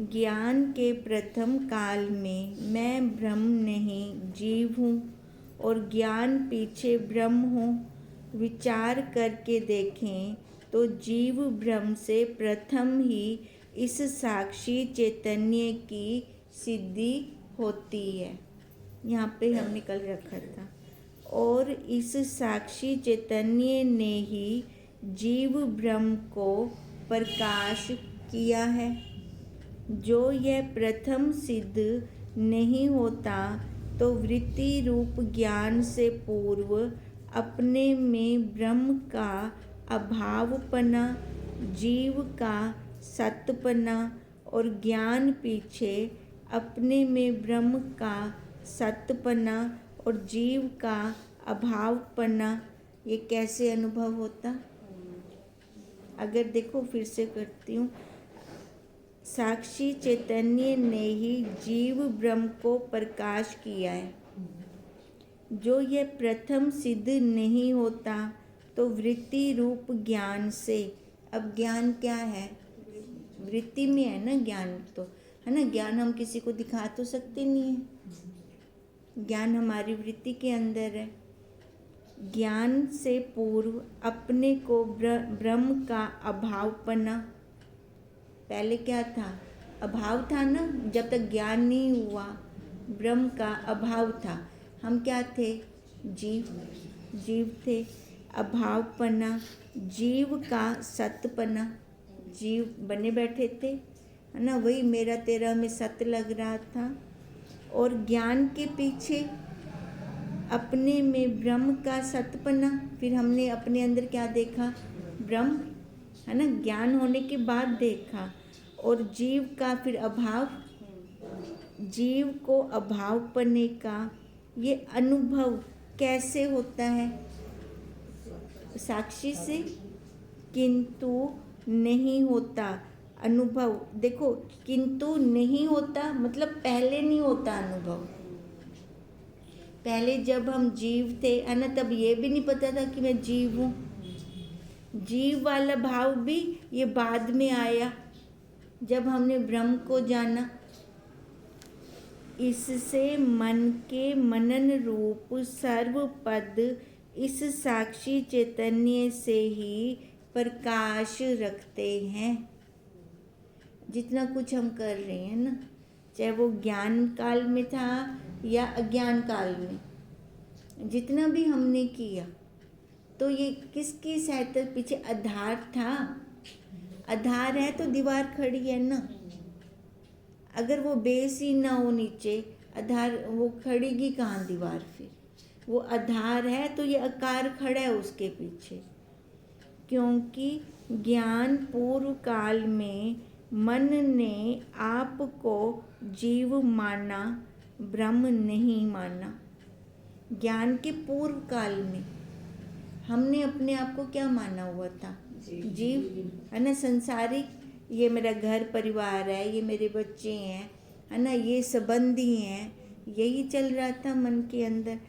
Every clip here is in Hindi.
ज्ञान के प्रथम काल में मैं ब्रह्म नहीं जीव हूँ और ज्ञान पीछे ब्रह्म हूँ। विचार करके देखें तो जीव ब्रह्म से प्रथम ही इस साक्षी चैतन्य की सिद्धि होती है। यहाँ पे हमने कल रखा था। और इस साक्षी चैतन्य ने ही जीव ब्रह्म को प्रकाश किया है। जो यह प्रथम सिद्ध नहीं होता तो वृत्ति रूप ज्ञान से पूर्व अपने में ब्रह्म का अभावपना, जीव का सतपना और ज्ञान पीछे अपने में ब्रह्म का सतपना और जीव का अभावपना, ये कैसे अनुभव होता? अगर देखो फिर से करती हूँ। साक्षी चैतन्य ने ही जीव ब्रह्म को प्रकाश किया है। जो यह प्रथम सिद्ध नहीं होता तो वृत्ति रूप ज्ञान से, अब ज्ञान क्या है? वृत्ति में है ना ज्ञान, तो है ना। ज्ञान हम किसी को दिखा तो सकते नहीं है, ज्ञान हमारी वृत्ति के अंदर है। ज्ञान से पूर्व अपने को ब्रह्म का अभावपना, पहले क्या था? अभाव था ना। जब तक ज्ञान नहीं हुआ ब्रह्म का अभाव था। हम क्या थे? जीव थे। अभावपना, जीव का सतपना, जीव बने बैठे थे, है ना। वही मेरा तेरा में सत लग रहा था। और ज्ञान के पीछे अपने में ब्रह्म का सतपना। फिर हमने अपने अंदर क्या देखा? ब्रह्म, है ना। ज्ञान होने के बाद देखा। और जीव का फिर अभाव, जीव को अभावपने का ये अनुभव कैसे होता है? साक्षी से। किंतु नहीं होता अनुभव। देखो, किंतु नहीं होता मतलब पहले नहीं होता अनुभव। पहले जब हम जीव थे, है ना, तब ये भी नहीं पता था कि मैं जीव हूँ। जीव वाला भाव भी ये बाद में आया जब हमने ब्रह्म को जाना। इससे मन के मनन रूप सर्व पद इस साक्षी चैतन्य से ही प्रकाश रखते हैं। जितना कुछ हम कर रहे हैं ना, चाहे वो ज्ञान काल में था या अज्ञान काल में, जितना भी हमने किया, तो ये किसकी सहायता? पीछे आधार था। आधार है तो दीवार खड़ी है ना। अगर वो बेस ही ना हो नीचे, आधार, वो खड़ेगी कहाँ दीवार? फिर वो आधार है तो ये आकार खड़ा है उसके पीछे। क्योंकि ज्ञान पूर्व काल में मन ने आपको जीव माना, ब्रह्म नहीं माना। ज्ञान के पूर्व काल में हमने अपने आप को क्या माना हुआ था? जीव, है ना। संसारिक, ये मेरा घर परिवार है, ये मेरे बच्चे हैं, है ना, ये संबंधी हैं, यही चल रहा था मन के अंदर।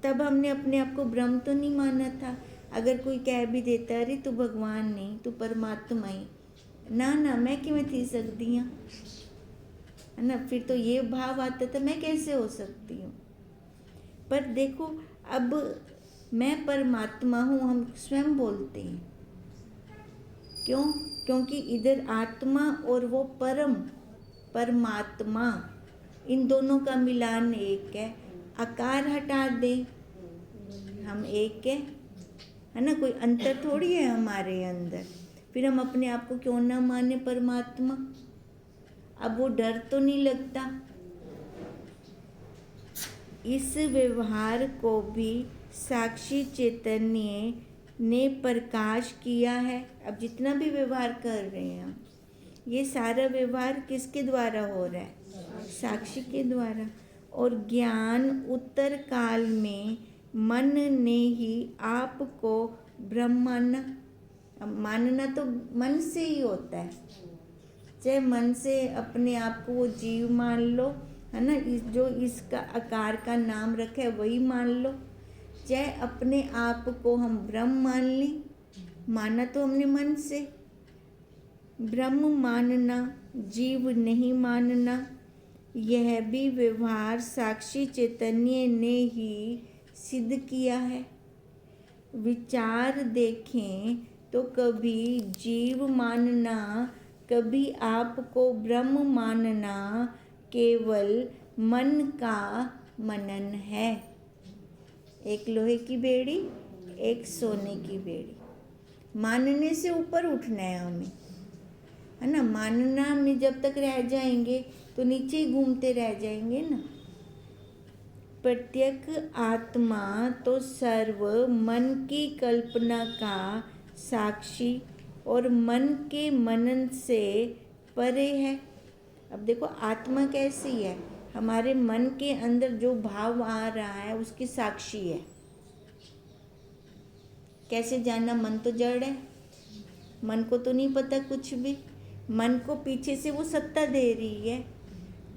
तब हमने अपने आप को ब्रह्म तो नहीं माना था। अगर कोई कह भी देता अरे तू भगवान नहीं, तू परमात्मा ही, ना ना मैं किमें थी सकती हूँ, है ना। फिर तो ये भाव आता था मैं कैसे हो सकती हूँ। पर देखो, अब मैं परमात्मा हूँ हम स्वयं बोलते हैं। क्यों? क्योंकि इधर आत्मा और वो परमात्मा, इन दोनों का मिलान एक है। आकार हटा दे, हम एक है ना। कोई अंतर थोड़ी है हमारे अंदर। फिर हम अपने आप को क्यों ना माने परमात्मा? अब वो डर तो नहीं लगता। इस व्यवहार को भी साक्षी चैतन्य ने प्रकाश किया है। अब जितना भी व्यवहार कर रहे हैं हम, ये सारा व्यवहार किसके द्वारा हो रहा है? साक्षी के द्वारा। और ज्ञान उत्तर काल में मन ने ही आपको ब्रह्म माना। अब मानना तो मन से ही होता है। चाहे मन से अपने आप को वो जीव मान लो, है ना, जो इसका आकार का नाम रखा है वही मान लो, चाहे अपने आप को हम ब्रह्म मान लें, माना तो हमने मन से। ब्रह्म मानना, जीव नहीं मानना, यह भी व्यवहार साक्षी चैतन्य ने ही सिद्ध किया है। विचार देखें तो कभी जीव मानना, कभी आपको ब्रह्म मानना केवल मन का मनन है। एक लोहे की बेड़ी, एक सोने की बेड़ी। मानने से ऊपर उठना है हमें, है ना। मानना में जब तक रह जाएंगे तो नीचे ही घूमते रह जाएंगे ना। प्रत्यक्ष आत्मा तो सर्व मन की कल्पना का साक्षी और मन के मनन से परे है। अब देखो आत्मा कैसी है, हमारे मन के अंदर जो भाव आ रहा है उसकी साक्षी है। कैसे जानना? मन तो जड़ है, मन को तो नहीं पता कुछ भी। मन को पीछे से वो सत्ता दे रही है,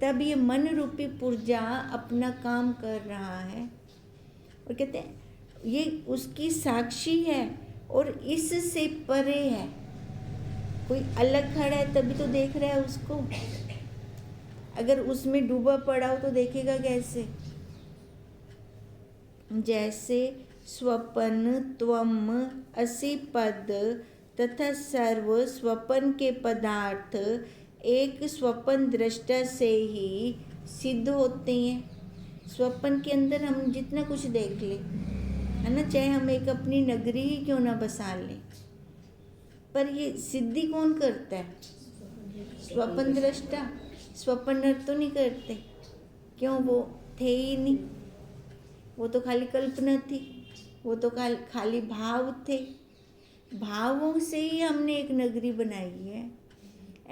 तब ये मन रूपी पुर्जा अपना काम कर रहा है। और कहते हैं ये उसकी साक्षी है और इससे परे है। कोई अलग खड़ा है तभी तो देख रहा है उसको। अगर उसमें डूबा पड़ा हो तो देखेगा कैसे? जैसे स्वपन त्वम असि पद तथा सर्व स्वपन के पदार्थ एक स्वपन दृष्टा से ही सिद्ध होते हैं। स्वपन के अंदर हम जितना कुछ देख ले, है ना, चाहे हम एक अपनी नगरी ही क्यों ना बसा लें, पर ये सिद्धि कौन करता है? स्वपन दृष्टा। स्वप्नर तो नहीं करते, क्यों? वो थे ही नहीं, वो तो खाली कल्पना थी, वो तो खाली भाव थे। भावों से ही हमने एक नगरी बनाई है।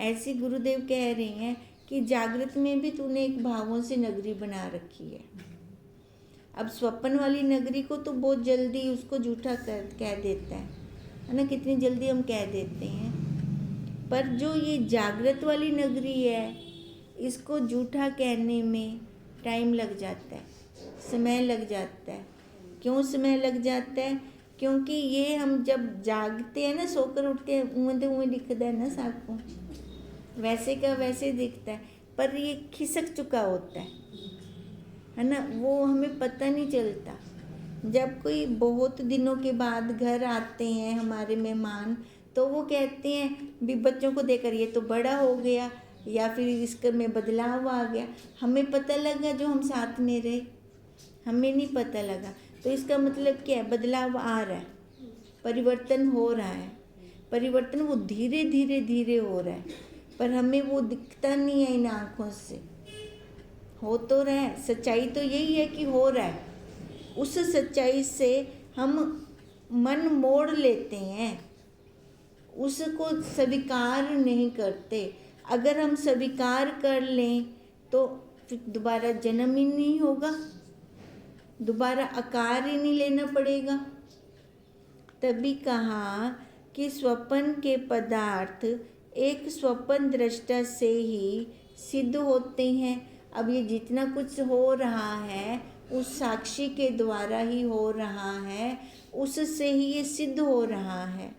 ऐसे गुरुदेव कह रहे हैं कि जागृत में भी तूने एक भावों से नगरी बना रखी है। अब स्वप्न वाली नगरी को तो बहुत जल्दी उसको झूठा कह देता है ना, कितनी जल्दी हम कह देते हैं। पर जो ये जागृत वाली नगरी है, इसको झूठा कहने में टाइम लग जाता है, समय लग जाता है। क्यों समय लग जाता है? क्योंकि ये हम जब जागते हैं ना, सोकर उठते हैं, उम्र दिखता है ना सबको, वैसे का वैसे दिखता है, पर ये खिसक चुका होता है ना, वो हमें पता नहीं चलता। जब कोई बहुत दिनों के बाद घर आते हैं हमारे मेहमान, तो वो कहते हैं भी बच्चों को देखकर ये तो बड़ा हो गया, या फिर इसके में बदलाव आ गया। हमें पता लगा जो हम साथ में रहे, हमें नहीं पता लगा। तो इसका मतलब क्या है? बदलाव आ रहा है, परिवर्तन हो रहा है। परिवर्तन वो धीरे धीरे धीरे हो रहा है, पर हमें वो दिखता नहीं है इन आँखों से। हो तो रहा है, सच्चाई तो यही है कि हो रहा है। उस सच्चाई से हम मन मोड़ लेते हैं, उसको स्वीकार नहीं करते। अगर हम स्वीकार कर लें तो फिर दोबारा जन्म ही नहीं होगा, दोबारा आकार ही नहीं लेना पड़ेगा। तभी कहा कि स्वप्न के पदार्थ एक स्वप्न दृष्टा से ही सिद्ध होते हैं। अब ये जितना कुछ हो रहा है उस साक्षी के द्वारा ही हो रहा है, उससे ही ये सिद्ध हो रहा है।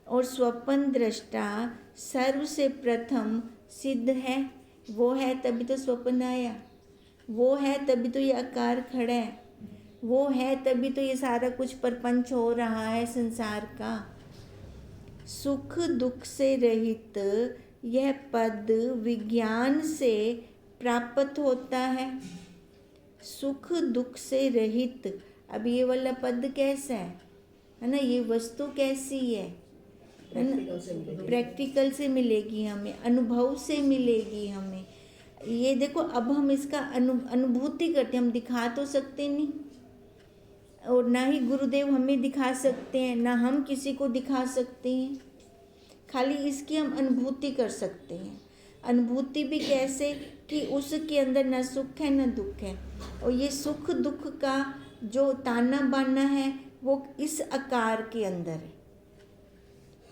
और स्वप्न दृष्टा सर्व से प्रथम सिद्ध है। वो है तभी तो स्वप्न आया, वो है तभी तो ये आकार खड़ा है, वो है तभी तो ये सारा कुछ प्रपंच हो रहा है संसार का। सुख दुख से रहित यह पद विज्ञान से प्राप्त होता है। सुख दुख से रहित, अब ये वाला पद कैसा है ना, ये वस्तु कैसी है ना, प्रैक्टिकल से मिलेगी हमें, अनुभव से मिलेगी हमें। ये देखो, अब हम इसका अनुभूति करते, हम दिखा तो सकते नहीं, और ना ही गुरुदेव हमें दिखा सकते हैं, ना हम किसी को दिखा सकते हैं। खाली इसकी हम अनुभूति कर सकते हैं। अनुभूति भी कैसे? कि उसके अंदर न सुख है न दुख है, और ये सुख दुख का जो ताना बाना है वो इस आकार के अंदर है।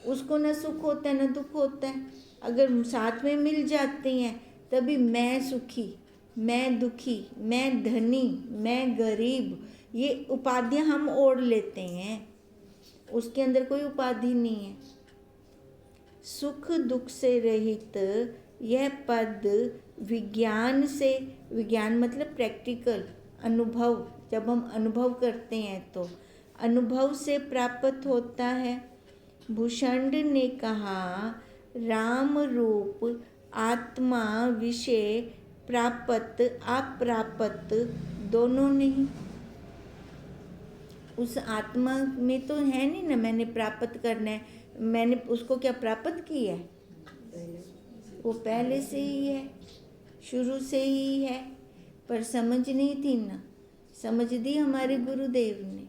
उसको न सुख होता है न दुख होता है। अगर साथ में मिल जाते हैं तभी मैं सुखी, मैं दुखी, मैं धनी, मैं गरीब, ये उपाधियां हम ओढ़ लेते हैं। उसके अंदर कोई उपाधि नहीं है। सुख दुख से रहित यह पद विज्ञान से, विज्ञान मतलब प्रैक्टिकल अनुभव, जब हम अनुभव करते हैं तो अनुभव से प्राप्त होता है। भूषण ने कहा, राम रूप आत्मा विषय प्राप्त अप्राप्त दोनों नहीं। उस आत्मा में तो है नहीं ना, मैंने प्राप्त करना है, मैंने उसको क्या प्राप्त किया है? वो पहले से ही है, शुरू से ही है, पर समझ नहीं थी ना, समझ दी हमारे गुरुदेव ने,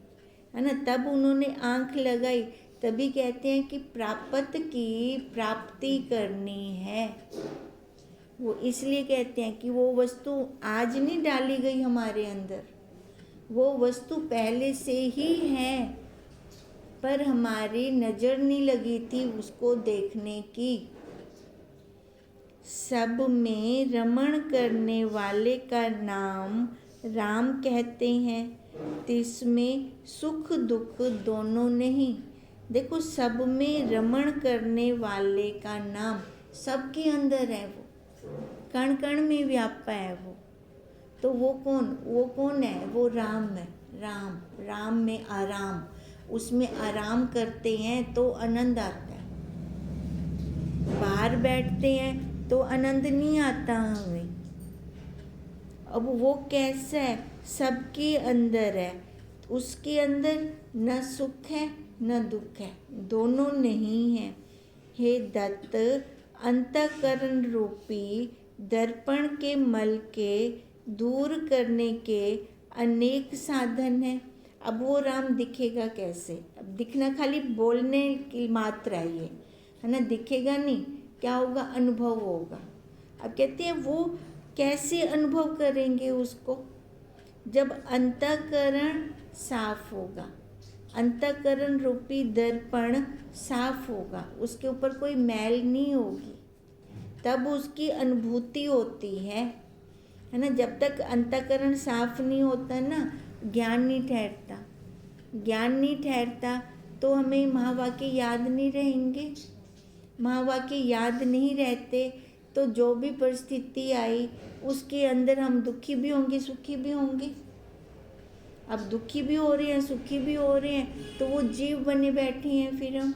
है ना, तब उन्होंने आंख लगाई, तभी कहते हैं कि प्राप्त की प्राप्ति करनी है। वो इसलिए कहते हैं कि वो वस्तु आज नहीं डाली गई हमारे अंदर, वो वस्तु पहले से ही है, पर हमारी नज़र नहीं लगी थी उसको देखने की। सब में रमण करने वाले का नाम राम कहते हैं, तिसमें सुख दुख दोनों नहीं। देखो, सब में रमण करने वाले का नाम, सबके अंदर है वो, कण कण में व्यापा है वो, तो वो कौन है? वो राम है। राम, राम में आराम, उसमें आराम करते हैं तो आनंद आता है। बाहर बैठते हैं तो आनंद नहीं आता हमें। अब वो कैसा है? सबके अंदर है, उसके अंदर न सुख है न दुख है, दोनों नहीं है। हे दत्त, अंतःकरण रूपी दर्पण के मल के दूर करने के अनेक साधन हैं। अब वो राम दिखेगा कैसे? अब दिखना खाली बोलने की मात्रा है ये, है ना, दिखेगा नहीं, क्या होगा? अनुभव होगा। अब कहते हैं वो कैसे अनुभव करेंगे उसको? जब अंतःकरण साफ होगा, अंतःकरण रूपी दर्पण साफ होगा, उसके ऊपर कोई मैल नहीं होगी, तब उसकी अनुभूति होती है ना। जब तक अंतःकरण साफ नहीं होता ना, ज्ञान नहीं ठहरता, ज्ञान नहीं ठहरता तो हमें महावाक्य याद नहीं रहेंगे। महावाक्य याद नहीं रहते तो जो भी परिस्थिति आई उसके अंदर हम दुखी भी होंगे सुखी भी होंगे। अब दुखी भी हो रहे हैं सुखी भी हो रहे हैं तो वो जीव बने बैठे हैं, फिर हम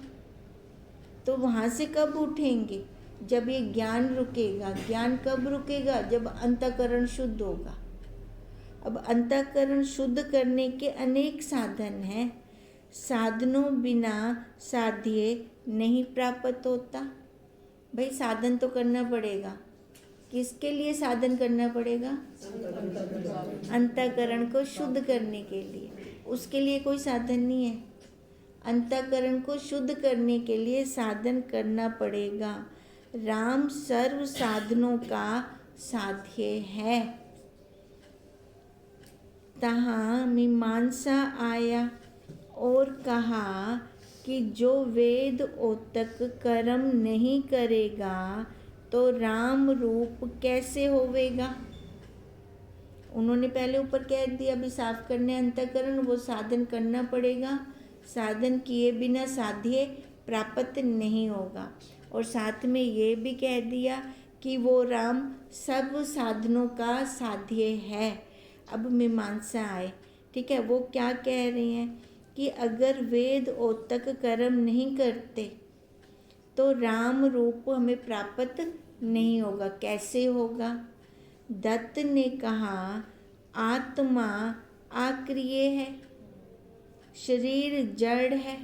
तो वहाँ से कब उठेंगे? जब ये ज्ञान रुकेगा। ज्ञान कब रुकेगा? जब अंतःकरण शुद्ध होगा। अब अंतःकरण शुद्ध करने के अनेक साधन हैं, साधनों बिना साध्य नहीं प्राप्त होता। भाई साधन तो करना पड़ेगा, किसके लिए साधन करना पड़ेगा? अंतःकरण को शुद्ध करने के लिए, उसके लिए कोई साधन नहीं है। अंतःकरण को शुद्ध करने के लिए साधन करना पड़ेगा। राम सर्व साधनों का साध्य है। तहाँ मीमांसा आया और कहा कि जो वेद ओतक कर्म नहीं करेगा तो राम रूप कैसे होवेगा। उन्होंने पहले ऊपर कह दिया, अभी साफ करने अंतःकरण, वो साधन करना पड़ेगा, साधन किए बिना साध्य प्राप्त नहीं होगा। और साथ में ये भी कह दिया कि वो राम सब साधनों का साध्य है। अब मीमांसा आए, ठीक है, वो क्या कह रहे हैं कि अगर वेद ओतक कर्म नहीं करते तो राम रूप हमें प्राप्त नहीं होगा। कैसे होगा? दत्त ने कहा, आत्मा अक्रिय है, शरीर जड़ है।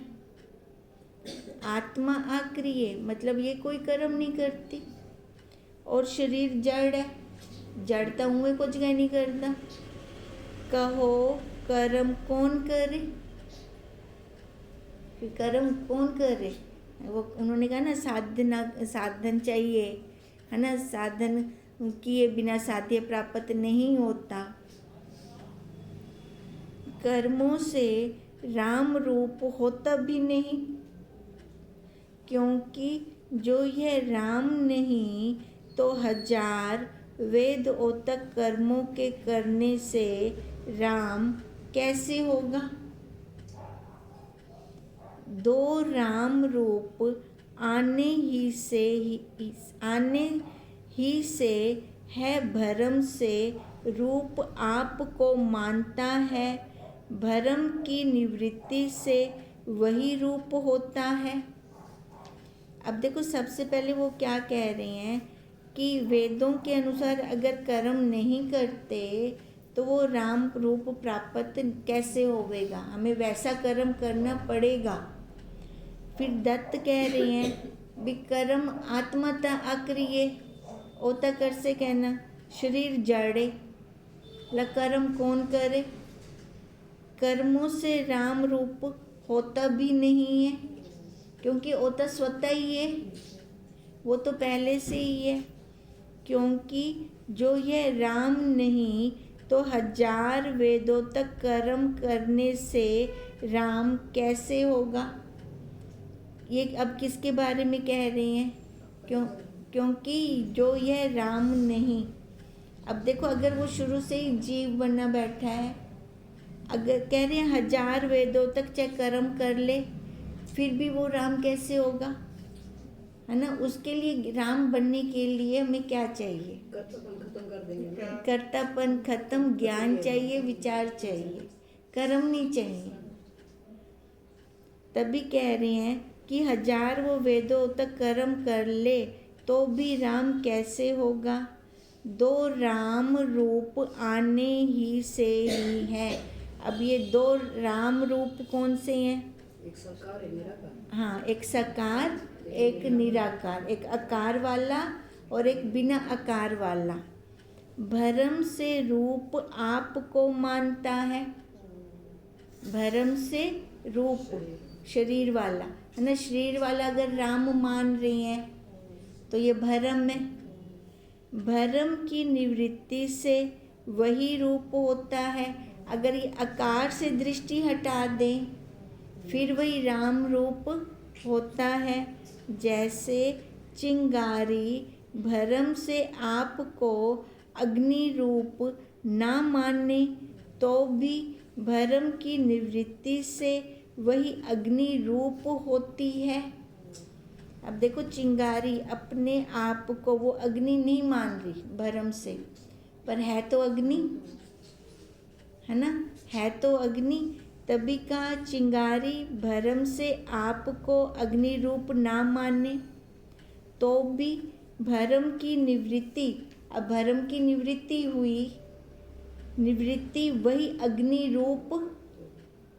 आत्मा अक्रिय मतलब ये कोई कर्म नहीं करती, और शरीर जड़ है, जड़ता हुए कुछ नहीं करता। कहो कर्म कौन करे? कर्म कौन करे? वो उन्होंने कहा ना, साधन चाहिए, है ना, साधन किए बिना साध्य प्राप्त नहीं होता। कर्मों से राम रूप होता भी नहीं, क्योंकि जो यह राम नहीं तो हजार वेद ओतक कर्मों के करने से राम कैसे होगा। दो राम रूप आने ही से है भरम से रूप आपको मानता है, भरम की निवृत्ति से वही रूप होता है। अब देखो सबसे पहले वो क्या कह रहे हैं कि वेदों के अनुसार अगर कर्म नहीं करते तो वो राम रूप प्राप्त कैसे होवेगा, हमें वैसा कर्म करना पड़ेगा। फिर दत्त कह रहे हैं विकर्म आत्मता अक्रिय ओता कर से कहना शरीर जड़े ला कर्म कौन करे, कर्मों से राम रूप होता भी नहीं है क्योंकि होता स्वतः ही है, वो तो पहले से ही है। क्योंकि जो यह राम नहीं तो 1000 वेदों तक कर्म करने से राम कैसे होगा। ये अब किसके बारे में कह रहे हैं, क्योंकि जो यह राम नहीं। अब देखो अगर वो शुरू से ही जीव बना बैठा है, अगर कह रहे हैं 1000 वेदों तक चाहे कर्म कर ले फिर भी वो राम कैसे होगा, है ना। उसके लिए राम बनने के लिए हमें क्या चाहिए, कर्तापन खत्म, ज्ञान चाहिए, विचार चाहिए, कर्म नहीं चाहिए। तभी कह रहे हैं कि 1000 वो वेदों तक कर्म कर ले तो भी राम कैसे होगा। 2 राम रूप आने ही से ही है। अब ये 2 राम रूप कौन से हैं, एक साकार एक निराकार। हाँ, एक साकार एक निराकार, एक आकार वाला और एक बिना आकार वाला। भरम से रूप आपको मानता है, भरम से रूप शरीर वाला, है ना। शरीर वाला अगर राम मान रहे हैं तो ये भरम है। भरम की निवृत्ति से वही रूप होता है। अगर ये आकार से दृष्टि हटा दें फिर वही राम रूप होता है। जैसे चिंगारी भरम से आपको अग्नि रूप ना माने तो भी भरम की निवृत्ति से वही अग्नि रूप होती है। अब देखो चिंगारी अपने आप को वो अग्नि नहीं मान रही भरम से, पर है तो अग्नि, है ना, है तो अग्नि। तभी कहा चिंगारी भरम से आपको अग्नि रूप ना माने तो भी भरम की निवृत्ति, अब भरम की निवृत्ति हुई, निवृत्ति वही अग्नि रूप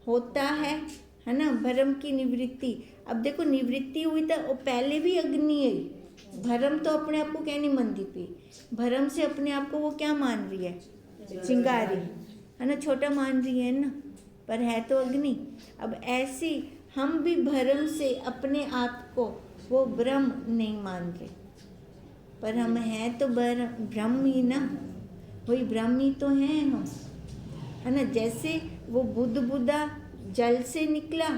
होता है ना। भरम की निवृत्ति, अब देखो निवृत्ति हुई तो वो पहले भी अग्नि है। भरम तो अपने आप को क्या नहीं मानती पी, भरम से अपने आप को वो क्या मान रही है, चिंगारी, है ना, छोटा मान रही है ना, पर है तो अग्नि। अब ऐसी हम भी भरम से अपने आप को वो ब्रह्म नहीं मान रहे, पर हम हैं तो ब्रह्म ही ना, वही ब्रह्म ही तो हैं हम, है ना। जैसे वो बुद्धा जल से निकला,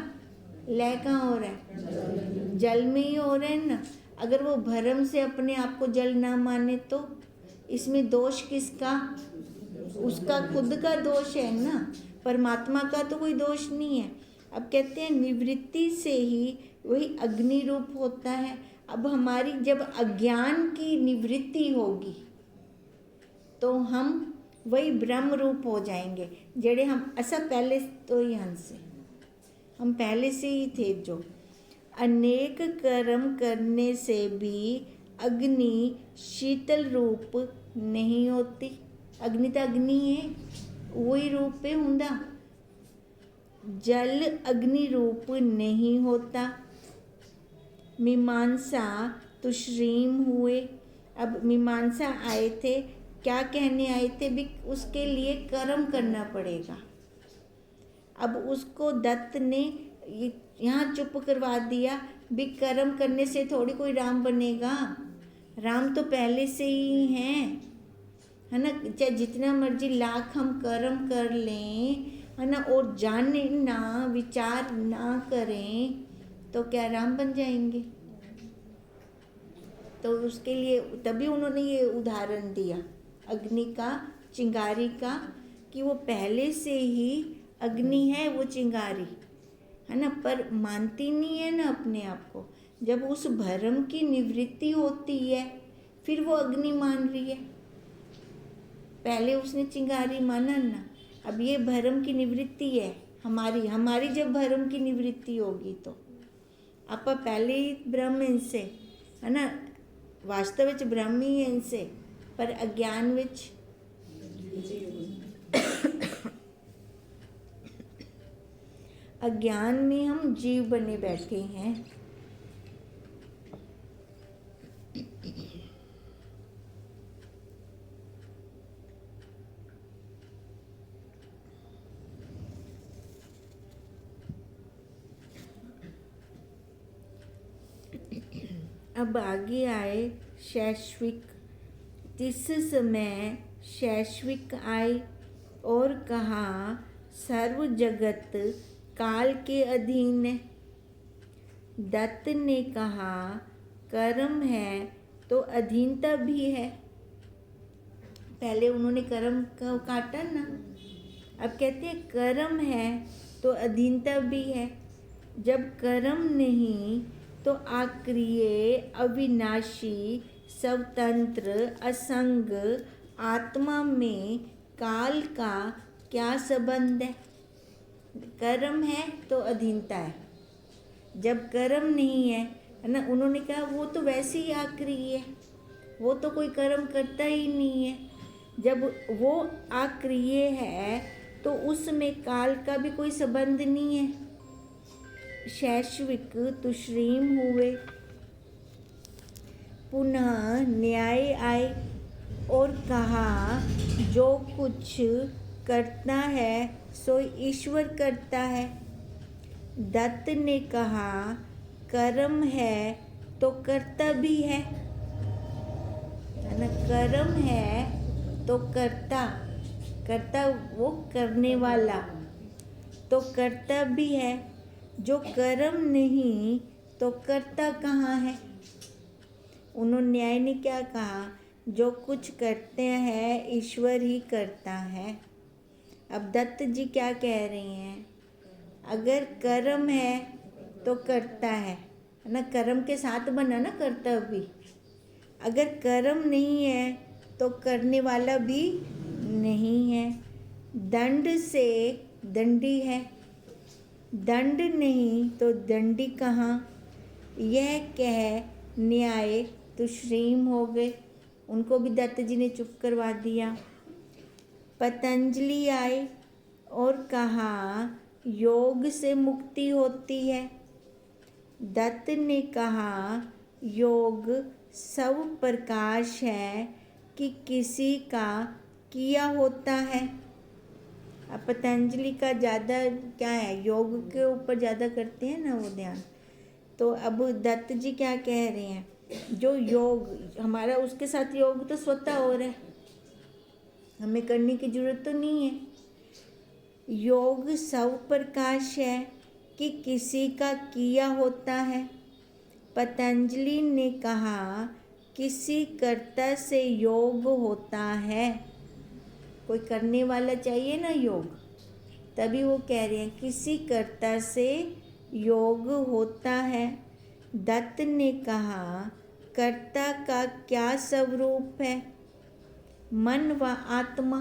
लय कहाँ हो रहा है, जल में ही हो रहा है ना। अगर वो भरम से अपने आप को जल ना माने तो इसमें दोष किसका, उसका खुद का दोष है ना, परमात्मा का तो कोई दोष नहीं है। अब कहते हैं निवृत्ति से ही वही अग्नि रूप होता है। अब हमारी जब अज्ञान की निवृत्ति होगी तो हम वही ब्रह्म रूप हो जाएंगे, जेड़े हम ऐसा पहले तो ही हमसे, हम पहले से ही थे। जो अनेक कर्म करने से भी अग्नि शीतल रूप नहीं होती, अग्नि तो अग्नि है, वही रूप पे हुंदा। जल अग्नि रूप नहीं होता। मीमांसा तुश्रीम हुए। अब मीमांसा आए थे, क्या कहने आए थे भी उसके लिए कर्म करना पड़ेगा। अब उसको दत्त ने यहाँ चुप करवा दिया भी कर्म करने से थोड़ी कोई राम बनेगा, राम तो पहले से ही हैं, है ना। चाहे जितना मर्जी लाख हम कर्म कर लें, है ना, और जाने ना विचार ना करें तो क्या राम बन जाएंगे। तो उसके लिए तभी उन्होंने ये उदाहरण दिया अग्नि का, चिंगारी का, कि वो पहले से ही अग्नि है वो चिंगारी, है ना, पर मानती नहीं है ना अपने आप को। जब उस भ्रम की निवृत्ति होती है फिर वो अग्नि मान रही है। पहले उसने चिंगारी माना ना, अब ये भ्रम की निवृत्ति है हमारी जब भ्रम की निवृत्ति होगी तो आप पहले ही ब्रह्म इनसे है ना, वास्तव विच ब्रह्म ही है इनसे, पर अज्ञान विच अज्ञान में हम जीव बने बैठे हैं। अब आगे आए शैश्विक। जिस समय शैश्विक आए और कहा सर्व जगत काल के अधीन है। दत्त ने कहा कर्म है तो अधीनता भी है। पहले उन्होंने कर्म को काटा ना, अब कहते हैं कर्म है तो अधीनता भी है। जब कर्म नहीं तो अक्रिय अविनाशी स्वतंत्र असंग आत्मा में काल का क्या संबंध है। कर्म है तो अधीनता है, जब कर्म नहीं है ना, उन्होंने कहा वो तो वैसे ही अक्रिय है, वो तो कोई कर्म करता ही नहीं है। जब वो अक्रिय है तो उसमें काल का भी कोई संबंध नहीं है। शैश्विक तुश्रीम हुए। पुनः न्याय आए और कहा जो कुछ करता है सो ईश्वर करता है। दत्त ने कहा कर्म है तो कर्ता भी है ना, कर्म है तो कर्ता वो करने वाला तो कर्ता भी है। जो कर्म नहीं तो कर्ता कहाँ है। उन्होंने न्याय ने क्या कहा, जो कुछ करते हैं ईश्वर ही करता है। अब दत्त जी क्या कह रहे हैं, अगर कर्म है तो करता है ना, कर्म के साथ बना ना कर्ता भी। अगर कर्म नहीं है तो करने वाला भी नहीं है। दंड से दंडी है, दंड नहीं तो दंडी कहाँ। यह कह न्याय तुश्रीम हो गए। उनको भी दत्त जी ने चुप करवा दिया। पतंजलि आए और कहा योग से मुक्ति होती है। दत्त ने कहा योग सब प्रकाश है कि किसी का किया होता है। अब पतंजलि का ज़्यादा क्या है, योग के ऊपर ज़्यादा करते हैं ना वो ध्यान। तो अब दत्त जी क्या कह रहे हैं, जो योग हमारा उसके साथ योग तो स्वतः हो रहा है, हमें करने की जरूरत तो नहीं है। योग सब प्रकाश है कि किसी का किया होता है। पतंजलि ने कहा किसी कर्ता से योग होता है, कोई करने वाला चाहिए ना योग, तभी वो कह रहे हैं किसी कर्ता से योग होता है। दत्त ने कहा कर्ता का क्या स्वरूप है, मन व आत्मा।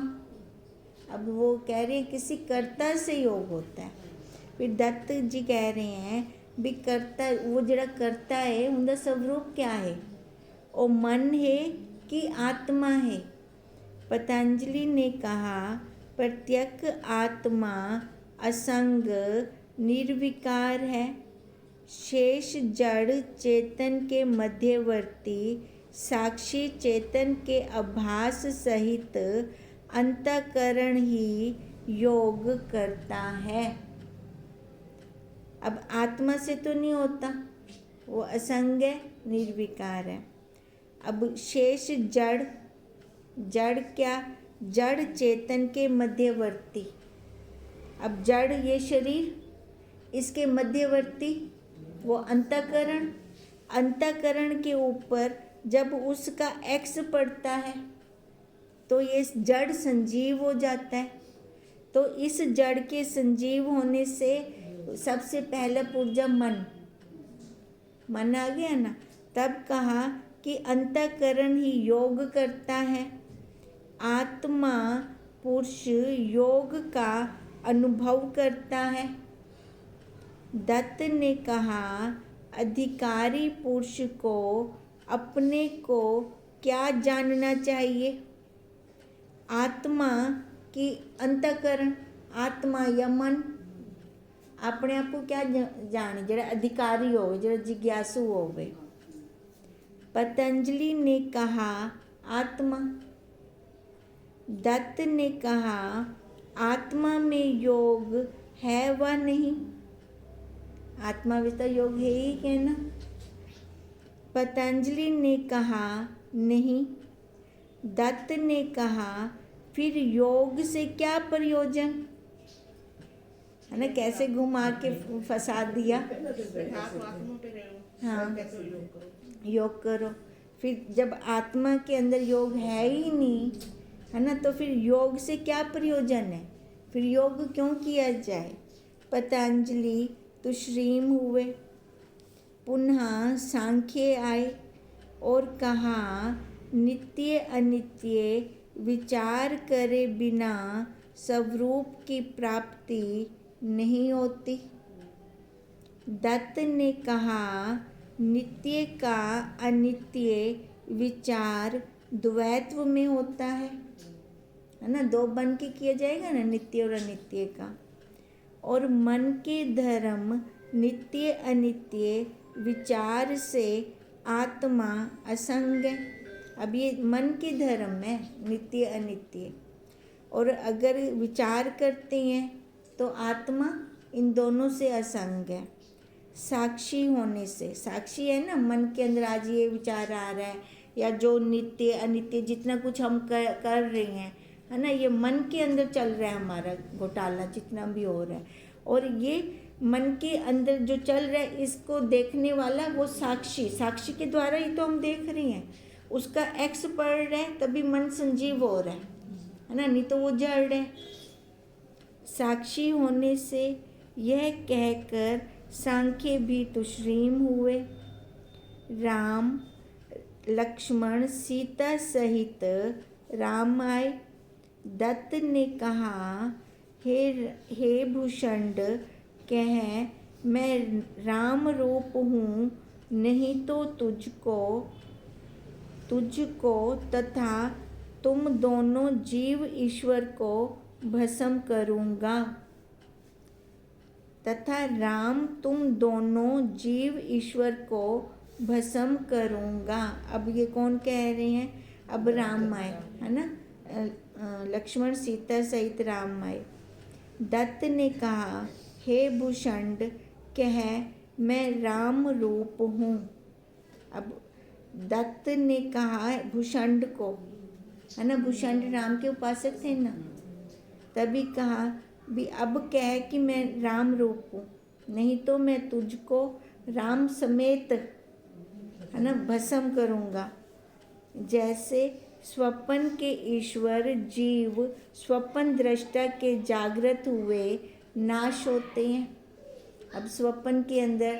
अब वो कह रहे हैं किसी कर्ता से योग होता है। फिर दत्त जी कह रहे हैं भी कर्ता, वो जरा करता है उनका स्वरूप क्या है, वो मन है कि आत्मा है। पतंजलि ने कहा प्रत्यक आत्मा असंग निर्विकार है। शेष जड़ चेतन के मध्यवर्ती साक्षी चेतन के आभास सहित अंतःकरण ही योग करता है। अब आत्मा से तो नहीं होता, वो असंग है, निर्विकार है। अब शेष जड़, जड़ क्या, जड़ चेतन के मध्यवर्ती। अब जड़ ये शरीर, इसके मध्यवर्ती वो अंतःकरण। अंतःकरण के ऊपर जब उसका एक्स पड़ता है तो ये जड़ संजीव हो जाता है। तो इस जड़ के संजीव होने से सबसे पहला पुर्जा मन, मन आ गया ना। तब कहा कि अंतःकरण ही योग करता है, आत्मा पुरुष योग का अनुभव करता है। दत्त ने कहा, अधिकारी पुरुष को अपने को क्या जानना चाहिए? आत्मा की अंतःकरण, आत्मा या मन अपने आप को क्या जाने, जरा अधिकारी हो, जरा जिज्ञासु हो गए। पतंजलि ने कहा आत्मा। दत्त ने कहा आत्मा में योग है व नहीं? आत्मा में तो योग है ही है ना। पतंजलि ने कहा नहीं। दत्त ने कहा फिर योग से क्या प्रयोजन? है ना, कैसे घुमा के फंसा दिया। हाँ, योग करो। फिर जब आत्मा के अंदर योग है ही नहीं, है ना, तो फिर योग से क्या प्रयोजन है? फिर योग क्यों किया जाए? पतंजलि तुश्रीम हुए। पुनः सांख्य आए और कहा नित्य अनित्य विचार करे बिना स्वरूप की प्राप्ति नहीं होती। दत्त ने कहा नित्य का अनित्य विचार द्वैत्व में होता है ना, दो बन के किया जाएगा ना, नित्य और अनित्य का। और मन के धर्म नित्य अनित्य विचार से आत्मा असंग है। अब ये मन के धर्म है नित्य अनित्य, और अगर विचार करते हैं तो आत्मा इन दोनों से असंग है। साक्षी होने से, साक्षी है ना, मन के अंदर आज ये विचार आ रहा है, या जो नित्य अनित्य जितना कुछ हम कर रहे हैं, है ना, ये मन के अंदर चल रहा है हमारा घोटाला जितना भी हो रहा है। और ये मन के अंदर जो चल रहा है इसको देखने वाला वो साक्षी, साक्षी के द्वारा ही तो हम देख रहे हैं। उसका एक्स पढ़ रहा है तभी मन संजीव हो रहा है ना, नहीं तो वो जड़ है। साक्षी होने से यह कहकर सांख्य भी तुश्रीम हुए। राम लक्ष्मण सीता सहित राम आए। दत्त ने कहा हे भूषण, कह मैं राम रूप हूँ, नहीं तो तुझको तथा तुम दोनों जीव ईश्वर को भस्म करूँगा। तथा राम तुम दोनों जीव ईश्वर को भस्म करूँगा। अब ये कौन कह रहे हैं? अब राम आए, है ना, लक्ष्मण सीता सहित राम आए। दत्त ने कहा हे भूषण, कह मैं राम रूप हूँ। अब दत्त ने कहा भूषण को, है ना, भूषण राम के उपासक थे ना, तभी कहा भी अब कह कि मैं राम रूप हूँ, नहीं तो मैं तुझको राम समेत, है ना, भस्म करूँगा। जैसे स्वप्न के ईश्वर जीव स्वप्न दृष्टा के जागृत हुए नाश होते हैं। अब स्वप्न के अंदर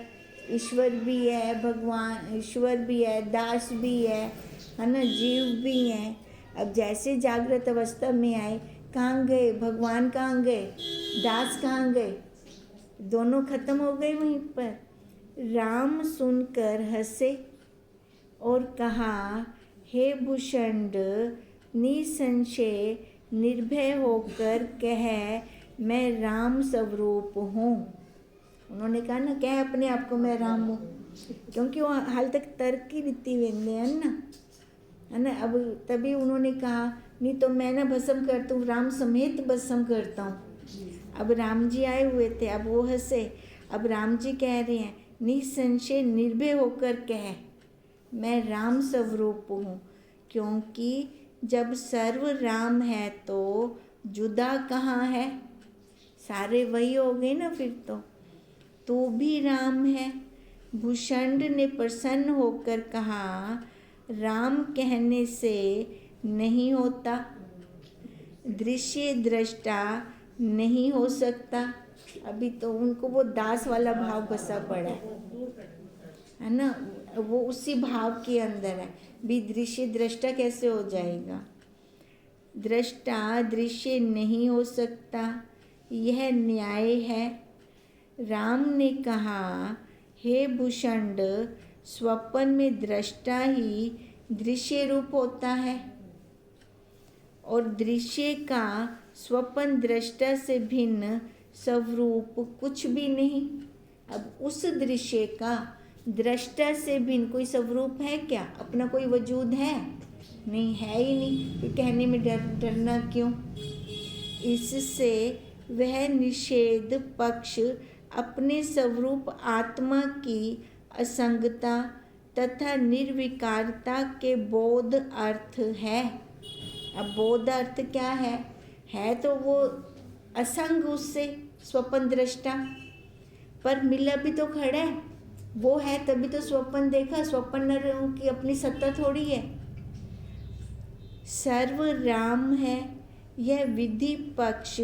ईश्वर भी है, भगवान ईश्वर भी है, दास भी है ना, जीव भी हैं। अब जैसे जागृत अवस्था में आए, कहाँ गए भगवान, कहाँ गए दास, कहाँ गए, दोनों खत्म हो गए वहीं पर। राम सुनकर हंसे और कहा हे भूषण, निसंशय निर्भय होकर कह मैं राम स्वरूप हूँ। उन्होंने कहा ना, कह अपने आप को मैं राम हूँ, क्योंकि वो हाल तक तर्क की रीति वेंदे हैं ना, है ना। अब तभी उन्होंने कहा नहीं तो मैं ना भस्म करता हूँ, राम समेत भस्म करता हूँ। अब राम जी आए हुए थे, अब वो हंसे। अब राम जी कह रहे हैं निसंशय निर्भय होकर कह मैं राम स्वरूप हूँ, क्योंकि जब सर्व राम है तो जुदा कहाँ है, सारे वही हो गए ना फिर तो भी राम है। भूषण ने प्रसन्न होकर कहा राम कहने से नहीं होता, दृश्य दृष्टा नहीं हो सकता। अभी तो उनको वो दास वाला भाव बसा पड़ा है ना, वो उसी भाव के अंदर है। भी दृश्य दृष्टा कैसे हो जाएगा? दृष्टा दृश्य नहीं हो सकता, यह न्याय है। राम ने कहा, हे भूषण, स्वप्न में दृष्टा ही दृश्य रूप होता है और दृश्य का स्वप्न दृष्टा से भिन्न स्वरूप कुछ भी नहीं। अब उस दृश्य का दृष्टा से भिन्न कोई स्वरूप है क्या? अपना कोई वजूद है? नहीं, है ही नहीं। तो कहने में डरना क्यों? इससे वह निषेध पक्ष अपने स्वरूप आत्मा की असंगता तथा निर्विकारता के बोध अर्थ है। अब बोध अर्थ क्या है तो वो असंग उससे स्वप्न दृष्टा, पर मिला भी तो खड़ा है, वो है तभी तो स्वप्न देखा। स्वप्न की अपनी सत्ता थोड़ी है। सर्व राम है, यह विधि पक्ष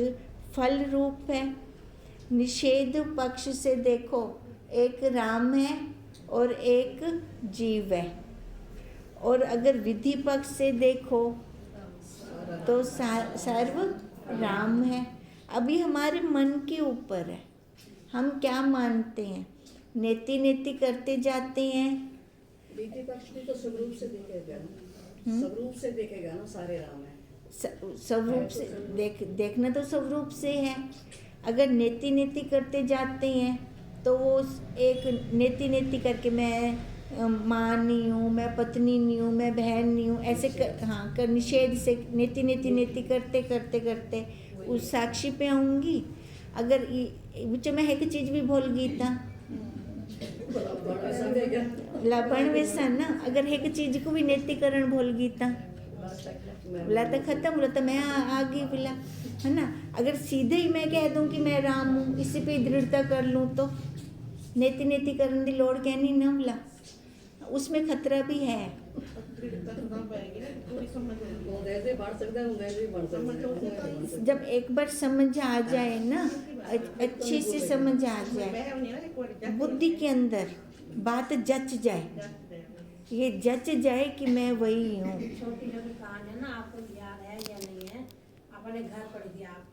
फल रूप है। निषेध पक्ष से देखो, एक राम है और एक जीव है, और अगर विधि पक्ष से देखो तो सर्व राम है। अभी हमारे मन के ऊपर है, हम क्या मानते हैं। नेति नेति करते जाते हैं। विधि पक्ष भी तो स्वरूप से देखेगा ना, स्वरूप से देखेगा ना, सारे राम है। स्वरूप से देखना तो स्वरूप से है। अगर नेति नेति करते जाते हैं तो वो एक नेति नेति करके मैं माँ नहीं हूँ, मैं पत्नी नहीं हूँ, मैं बहन नहीं हूँ, ऐसे कर निषेध से नेति नेति नेति करते करते करते उस साक्षी पे आऊँगी। अगर विच में एक चीज भी भूल गई था, लबण वैसा ना, अगर एक चीज को भी नेतिकरण भूल गई था बोला तो खत्म, बोला तो मैं आ गई बोला, है ना। अगर सीधे ही मैं कह दूं कि मैं राम हूँ, इसी पे दृढ़ता कर लूँ तो नेति नेति करने की लोड़ कहनी ना बोला, उसमें खतरा भी है। जब एक बार समझ आ जाए ना, अच्छी सी समझ आ जाए, बुद्धि के अंदर बात जच जाए, ये जच जाए कि मैं वही हूँ। छोटी छोटी कहानी है ना, आपको याद है या नहीं है? अपने घर पढ़ दिया आप